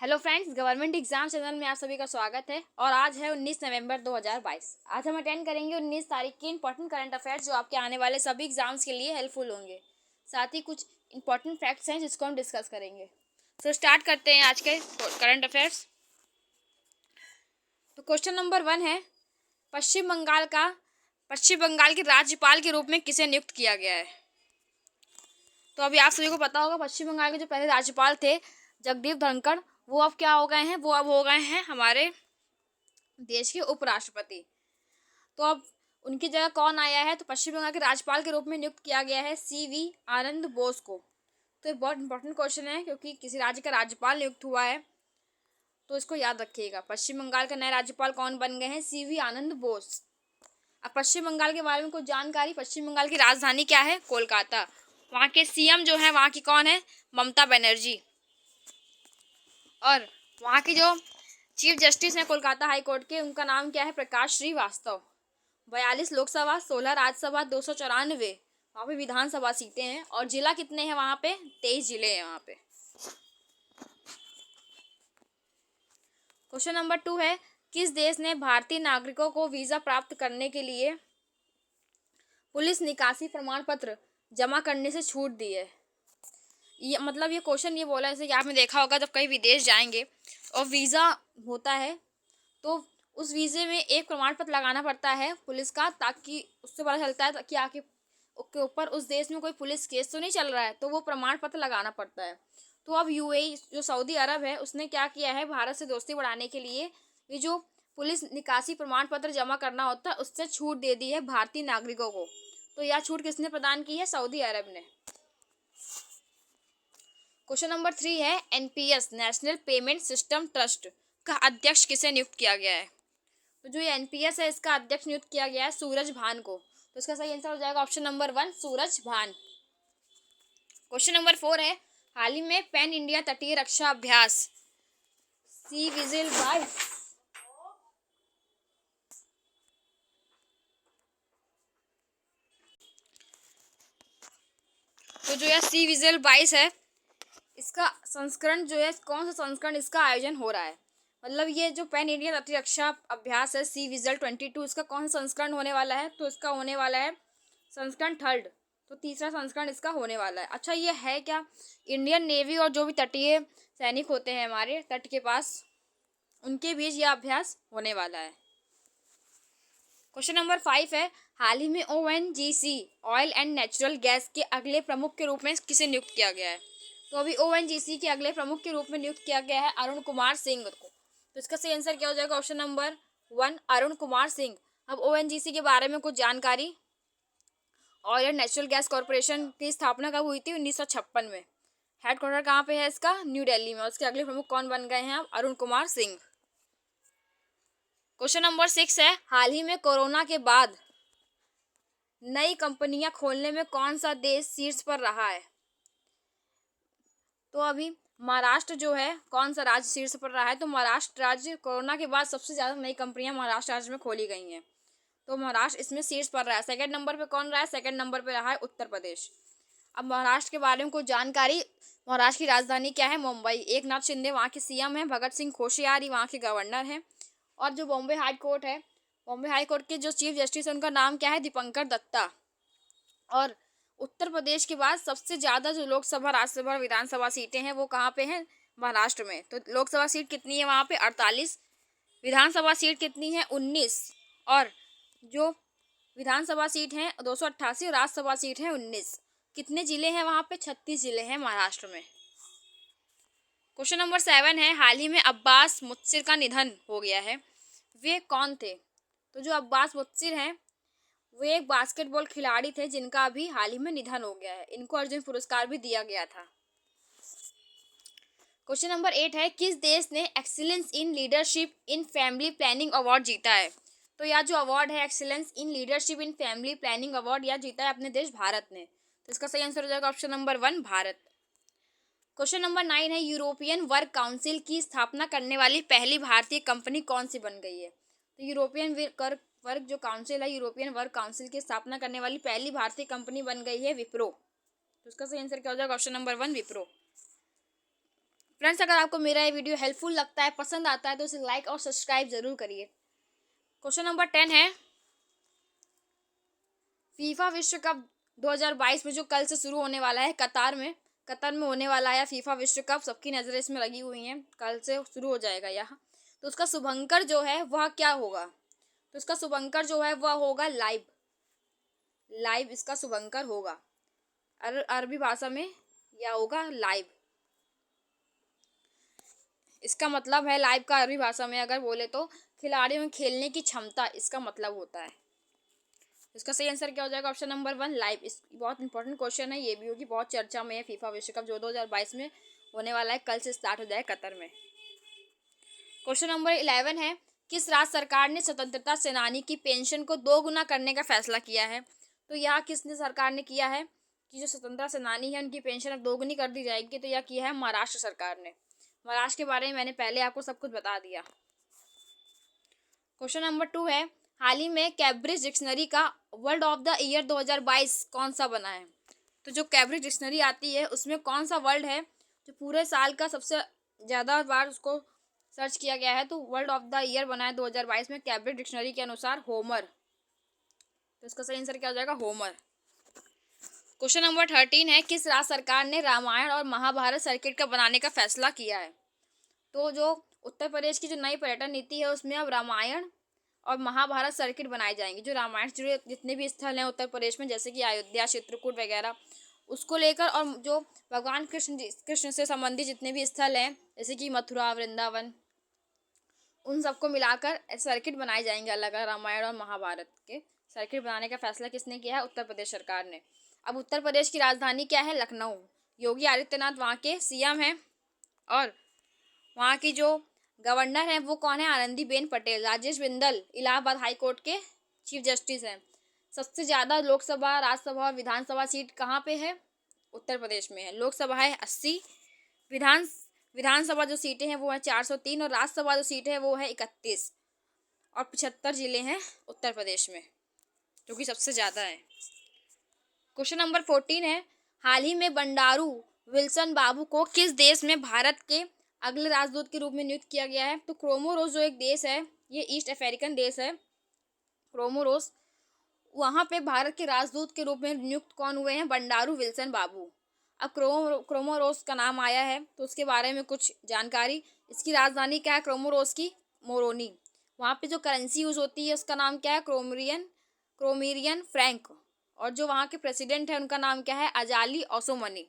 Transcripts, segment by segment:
Hello friends, government exam channel में आप सभी का स्वागत है। और आज है 19 नवंबर 2022। आज हम अटेंड करेंगे 19 तारीख की इंपॉर्टेंट करंट अफेयर्स जो आपके आने वाले सभी एग्जाम्स के लिए हेल्पफुल होंगे। साथ ही कुछ इंपॉर्टेंट फैक्ट्स हैं जिसको हम डिस्कस करेंगे। तो स्टार्ट करते हैं आज के करंट अफेयर्स। तो क्वेश्चन नंबर 1 है, पश्चिम बंगाल के राज्यपाल के रूप में किसे नियुक्त किया गया है। तो अभी आप सभी को पता होगा, पश्चिम बंगाल के जो पहले राज्यपाल थे जगदीप धनखड़, वो अब क्या हो गए हैं, वो अब हो गए हैं हमारे देश के उपराष्ट्रपति। तो अब उनकी जगह कौन आया है, तो पश्चिम बंगाल के राज्यपाल के रूप में नियुक्त किया गया है CV आनंद बोस को। तो एक बहुत इंपॉर्टेंट क्वेश्चन है क्योंकि किसी राज्य का राज्यपाल नियुक्त हुआ है, तो इसको याद रखिएगा। पश्चिम बंगाल के नए राज्यपाल कौन बन गए हैं, CV आनंद बोस। अब पश्चिम बंगाल के बारे में कुछ जानकारी। पश्चिम बंगाल की राजधानी क्या है, कोलकाता। वहाँ के CM जो है वहाँ की कौन है, ममता बनर्जी। और वहाँ की जो चीफ जस्टिस हैं कोलकाता हाई कोर्ट के, उनका नाम क्या है, प्रकाश श्रीवास्तव। 42 लोकसभा, 16 राज्यसभा, 294 वहाँ पे विधानसभा सीटें हैं। और जिला कितने हैं वहाँ पे, 23 जिले हैं वहाँ पे। क्वेश्चन नंबर 2 है, किस देश ने भारतीय नागरिकों को वीजा प्राप्त करने के लिए पुलिस निकासी प्रमाण पत्र जमा करने से छूट दी है। ये मतलब ये क्वेश्चन ये बोला है, जैसे कि आपने देखा होगा जब कहीं विदेश जाएंगे और वीज़ा होता है तो उस वीज़े में एक प्रमाण पत्र लगाना पड़ता है पुलिस का, ताकि उससे पता चलता है कि आके के ऊपर उस देश में कोई पुलिस केस तो नहीं चल रहा है, तो वो प्रमाण पत्र लगाना पड़ता है। तो अब UAE जो सऊदी अरब है उसने क्या किया है, भारत से दोस्ती बढ़ाने के लिए ये जो पुलिस निकासी प्रमाण पत्र जमा करना होता है उससे छूट दे दी है भारतीय नागरिकों को। तो यह छूट किसने प्रदान की है, सऊदी अरब ने। क्वेश्चन नंबर 3 है, NPS national payment system trust का अध्यक्ष किसे नियुक्त किया गया है। तो जो ये NPS है इसका अध्यक्ष नियुक्त किया गया है सूरज भान को। तो इसका सही आंसर हो जाएगा ऑप्शन नंबर 1, सूरज भान। क्वेश्चन नंबर 4 है, हाल ही में पैन इंडिया तटीय रक्षा अभ्यास सी विजिल 22 तो जो यह सी विजिल 22 है, इसका संस्करण जो है, कौन सा संस्करण इसका आयोजन हो रहा है। मतलब ये जो पैन इंडिया तटीय रक्षा अभ्यास है सी विजिल 22, इसका कौन सा संस्करण होने वाला है, तो इसका होने वाला है संस्करण 3rd। तो तीसरा संस्करण इसका होने वाला है। अच्छा, ये है क्या, इंडियन नेवी और जो भी तटीय सैनिक होते हैं हमारे तट के पास, उनके बीच यह अभ्यास होने वाला है। क्वेश्चन नंबर 5 है, हाल ही में ONGC oil and natural gas के अगले प्रमुख के रूप में किसे नियुक्त किया गया है। तो अभी ONGC के अगले प्रमुख के रूप में नियुक्त किया गया है अरुण कुमार सिंह को। तो इसका सही आंसर क्या हो जाएगा, ऑप्शन नंबर 1, अरुण कुमार सिंह। अब ONGC के बारे में कुछ जानकारी। Oil and natural gas corporation की स्थापना कब हुई थी, 1956 में। हेडक्वार्टर कहाँ पे है इसका, न्यू दिल्ली में। उसके अगले प्रमुख कौन बन गए हैं अब, अरुण कुमार सिंह। क्वेश्चन नंबर 6 है, हाल ही में कोरोना के बाद नई कंपनियां खोलने में कौन सा देश शीर्ष पर रहा है। तो अभी महाराष्ट्र जो है, कौन सा राज्य शीर्ष पर रहा है, तो महाराष्ट्र राज्य कोरोना के बाद सबसे ज़्यादा नई कंपनियां महाराष्ट्र राज्य में खोली गई हैं। तो महाराष्ट्र इसमें शीर्ष पर रहा है। सेकंड नंबर पे कौन रहा है, सेकंड नंबर पे रहा है उत्तर प्रदेश। अब महाराष्ट्र के बारे में कुछ जानकारी। महाराष्ट्र की राजधानी क्या है, मुंबई। एकनाथ शिंदे वहाँ के CM हैं। भगत सिंह कोश्यारी वहाँ के गवर्नर हैं। और जो बॉम्बे हाई कोर्ट है, बॉम्बे हाई कोर्ट के जो चीफ जस्टिस है उनका नाम क्या है, दीपंकर दत्ता। और उत्तर प्रदेश के बाद सबसे ज़्यादा जो लोकसभा, राज्यसभा, विधानसभा सीटें हैं वो कहाँ पे हैं, महाराष्ट्र में। तो लोकसभा सीट कितनी है वहाँ पे, 48। विधानसभा सीट कितनी है, 19। और जो विधानसभा सीट हैं 288 और राज्यसभा सीट है 19। कितने जिले हैं वहाँ पे, 36 जिले हैं महाराष्ट्र में। क्वेश्चन नंबर 7 है, हाल ही में अब्बास मुदस्सिर का निधन हो गया है, वे कौन थे। तो जो अब्बास मुदस्सिर हैं वे एक बास्केटबॉल खिलाड़ी थे जिनका अभी हाल ही में निधन हो गया है। इनको अर्जुन पुरस्कार भी दिया गया था। क्वेश्चन नंबर 8 है, किस देश ने excellence in leadership in family planning award जीता है। तो यह जो अवार्ड है excellence in leadership in family planning award, यह जीता है अपने देश भारत ने। तो इसका सही आंसर हो जाएगा option number 1, Bharat. Question number 9 है, यूरोपियन वर्क काउंसिल की स्थापना करने वाली पहली भारतीय कंपनी कौन सी बन गई है। तो यूरोपियन वर्क जो काउंसिल है, यूरोपियन वर्क काउंसिल की स्थापना करने वाली पहली भारतीय कंपनी बन गई है विप्रो। तो इसका सही आंसर क्या हो जाएगा, ऑप्शन नंबर 1, विप्रो। फ्रेंड्स, अगर आपको मेरा ये वीडियो हेल्पफुल लगता है, पसंद आता है, तो इसे लाइक और सब्सक्राइब जरूर करिए। क्वेश्चन नंबर 10 है, फीफा विश्व कप 2022 में जो कल से शुरू होने वाला है कतर में होने वाला है फीफा विश्व कप, सबकी नजरें इसमें लगी हुई हैं, कल से शुरू हो जाएगा यह। तो उसका शुभंकर जो है वह क्या होगा? तो इसका शुभंकर जो है वह होगा लाइव इसका शुभंकर होगा। अरबी भाषा में यह होगा लाइव। इसका मतलब है लाइव का अरबी भाषा में अगर बोले तो खिलाड़ियों में खेलने की क्षमता, इसका मतलब होता है। इसका सही आंसर क्या हो जाएगा? Option number 1 live. इस बहुत इंपॉर्टेंट क्वेश्चन है, ये भी होगी, बहुत चर्चा में है फीफा विश्व कप जो 2022 में होने वाला है, कल से स्टार्ट हो जाएगा कतर में। क्वेश्चन नंबर 11 है, किस राज्य सरकार ने स्वतंत्रता सेनानी की पेंशन को 2 गुना करने का फैसला किया है? तो यह किसने सरकार ने किया है कि जो स्वतंत्रता सेनानी है उनकी पेंशन अब 2 गुनी कर दी जाएगी? तो यह किया है महाराष्ट्र सरकार ने। महाराष्ट्र के बारे में मैंने पहले आपको सब कुछ बता दिया। क्वेश्चन नंबर 2 है, हाल ही में कैम्ब्रिज डिक्शनरी का वर्ड ऑफ द ईयर 2022 कौन सा बना है? तो जो कैम्ब्रिज डिक्शनरी आती है उसमें कौन सा वर्ड है जो पूरे साल का सबसे ज़्यादा बार उसको सर्च किया गया है? तो वर्ड ऑफ द ईयर बना है 2022 में कैम्ब्रिज डिक्शनरी के अनुसार होमर। तो इसका सही आंसर क्या हो जाएगा? होमर। क्वेश्चन नंबर 13 है, किस राज्य सरकार ने रामायण और महाभारत सर्किट का बनाने का फैसला किया है? तो जो उत्तर प्रदेश की जो नई पर्यटन नीति है उसमें अब रामायण और महाभारत सर्किट बनाए जाएंगे। जो रामायण से जुड़े जितने भी स्थल हैं उत्तर प्रदेश में, जैसे कि अयोध्या, चित्रकूट वगैरह, उसको लेकर, और जो भगवान कृष्ण से संबंधित जितने भी स्थल हैं जैसे कि मथुरा, वृंदावन, उन सबको मिलाकर सर्किट बनाए जाएंगे अलग अलग। रामायण और महाभारत के सर्किट बनाने का फैसला किसने किया है? उत्तर प्रदेश सरकार ने। अब उत्तर प्रदेश की राजधानी क्या है? लखनऊ। योगी आदित्यनाथ वहाँ के सीएम हैं और वहाँ की जो गवर्नर हैं वो कौन है? आनंदीबेन पटेल। राजेश बिंदल इलाहाबाद हाई कोर्ट के चीफ जस्टिस हैं। सबसे ज़्यादा लोकसभा, राज्यसभा और विधानसभा सीट कहाँ पे है? उत्तर प्रदेश में है। लोकसभा है 80, विधानसभा जो सीटें हैं वो है 403 और राज्यसभा जो सीटें हैं वो है 31 और 75 जिले हैं उत्तर प्रदेश में, जो कि सबसे ज़्यादा है। क्वेश्चन नंबर 14 है, हाल ही में बंडारू विल्सन बाबू को किस देश में भारत के अगले राजदूत के रूप में नियुक्त किया गया है? तो क्रोमोरोस जो एक देश है, ये ईस्ट अफ्रीकन देश है क्रोमोरोस, वहाँ पे भारत के राजदूत के रूप में नियुक्त कौन हुए हैं? बंडारू विल्सन बाबू। अब क्रोमोरोस का नाम आया है तो उसके बारे में कुछ जानकारी। इसकी राजधानी क्या है क्रोमोरोस की? मोरोनी। वहाँ पे जो करेंसी यूज होती है उसका नाम क्या है? क्रोमेरियन फ्रैंक। और जो वहाँ के प्रेसिडेंट है उनका नाम क्या है? अजाली ओसोमनी।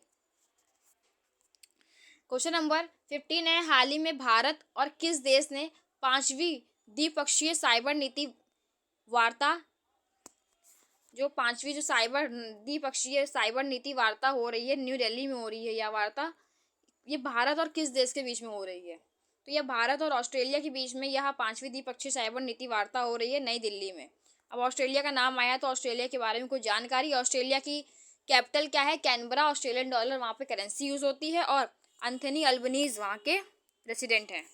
क्वेश्चन नंबर 15 है, हाल ही में भारत और किस देश ने 5वीं द्विपक्षीय साइबर नीति वार्ता, जो 5वीं जो द्विपक्षीय साइबर नीति वार्ता हो रही है न्यू दिल्ली में हो रही है, यह वार्ता ये भारत और किस देश के बीच में हो रही है? तो यह भारत और ऑस्ट्रेलिया के बीच में यह 5वीं द्विपक्षीय साइबर नीति वार्ता हो रही है नई दिल्ली में। अब ऑस्ट्रेलिया का नाम आया तो ऑस्ट्रेलिया के बारे में कुछ जानकारी। ऑस्ट्रेलिया की कैपिटल क्या है? कैनबरा। ऑस्ट्रेलियन डॉलर वहाँ पे करेंसी यूज होती है और एंथनी अल्बनीज वहाँ के प्रेसिडेंट हैं।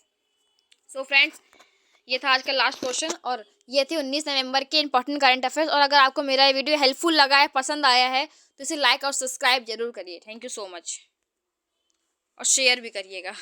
सो फ्रेंड्स, ये था आज का लास्ट क्वेश्चन और ये थे 19 नवंबर के इंपॉर्टेंट करंट अफेयर्स। और अगर आपको मेरा ये वीडियो हेल्पफुल लगा है, पसंद आया है, तो इसे लाइक और सब्सक्राइब जरूर करिए। थैंक यू सो मच और शेयर भी करिएगा।